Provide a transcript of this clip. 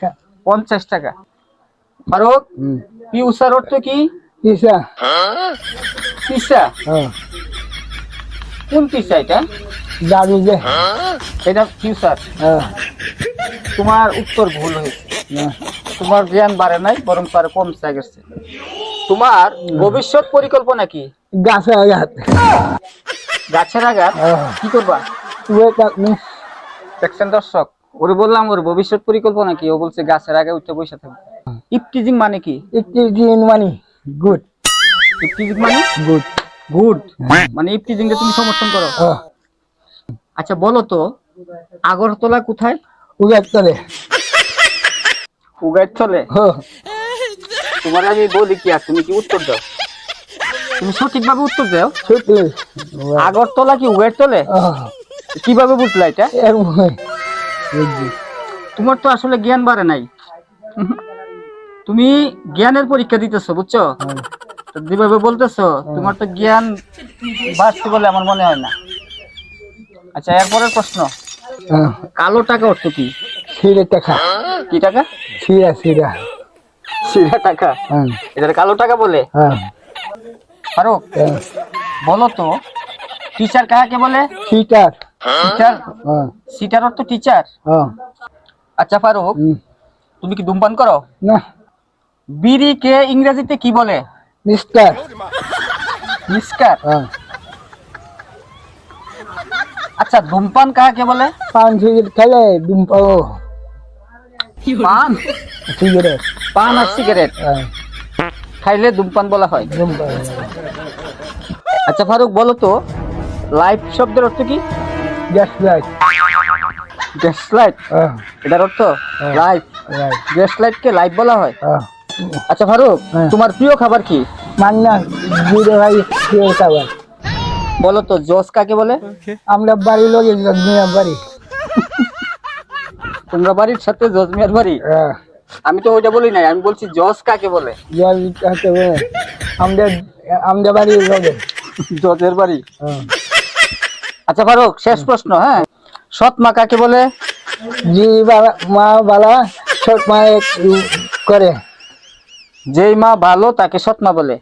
টাকা। 50 টাকা। ফারুক, পিউসার অর্থ কি? পিসা। পিসা? কোন পিসা এটা? দাদু যে। এটা পিউসার? তোমার উত্তর ভুল হয়েছে। তোমার জ্ঞান বাড়ে নাই, বরং আরো কমছে গেছে। তোমার ভবিষ্যৎ পরিকল্পনা কি? গাছের আঘাত। গাছের আঘাত? কি করবা? দেখছেন দর্শক, ওরে বললাম ওর ভবিষ্যৎ পরিকল্পনা কি, ও বলছে গাছের আগে উঠে বসে থাকবে। ইপটিজিং মানে কি? ইপটিজিং মানে গুড। ইপটিজিং মানে গুড। গুড মানে ইপটিজিং কে তুমি সমর্থন করো? আচ্ছা বলো তো, আগরতলা কোথায়? উগারতলে। উগারতলে? তোমার আমি বলি কি, আর তুমি কি উত্তর দাও? তুমি সঠিকভাবে উত্তর দাও। আগরতলা কি উগারতলে? কিভাবে বুঝলা এটা? তোমার তো আসলে জ্ঞান বাড়ে নাই। তুমি জ্ঞানের পরীক্ষা দিতেছো, বুঝছো? যেভাবে বলতেছো তোমার তো জ্ঞান বাড়ছে বলে আমার মনে হয় না। আচ্ছা, এরপরের প্রশ্ন, কালো টাকা অর্থ কি? সিরা টাকা। কি টাকা? সিরা সিরা। সিরা টাকা? এটা কালো টাকা বলে? ফারুক, বলো তো, টিচার কাকে বলে? টিচার। টিচার? সিটার অর্থ টিচার? আচ্ছা ফারুক, তুমি কি ধূমপান করো? না। বিড়িকে ইংরেজিতে কি বলে? মিস্টার। মিস্টার? আচ্ছা, ধূমপান কাকে বলে? পান সিগারেট খেলে ধূমপান। পান সিগারেট। পান আর সিগারেট খাইলে ধূমপান বলা হয়। আচ্ছা ফারুক, বলো তো, লাইট শব্দের অর্থ কি? Gas light. Gas light? এটার অর্থ লাইট। গ্যাস লাইট কে লাইট বলা হয়? আচ্ছা ফারুক, তোমার প্রিয় খাবার কি? মান্না জিরে ভাই প্রিয় খাবার। বলো তো, জস কাকে বলে? আমরা বাড়ি লোকের জজমিয়া বাড়ি। তোমরা বাড়ির সাথে জজমিয়ার বাড়ি? আমি তো ওইটা বলি নাই, আমি বলছি জস কাকে বলে? জজ কাকে বলে? আমরা আমরা বাড়ি লোকের। জজের বাড়ি? আচ্ছা ফারুক, শেষ প্রশ্ন, হ্যাঁ, সৎ মা কাকে বলে? জি মা বালা সৎ মা করে। যেই মা ভালো তাকে সৎ মা বলে।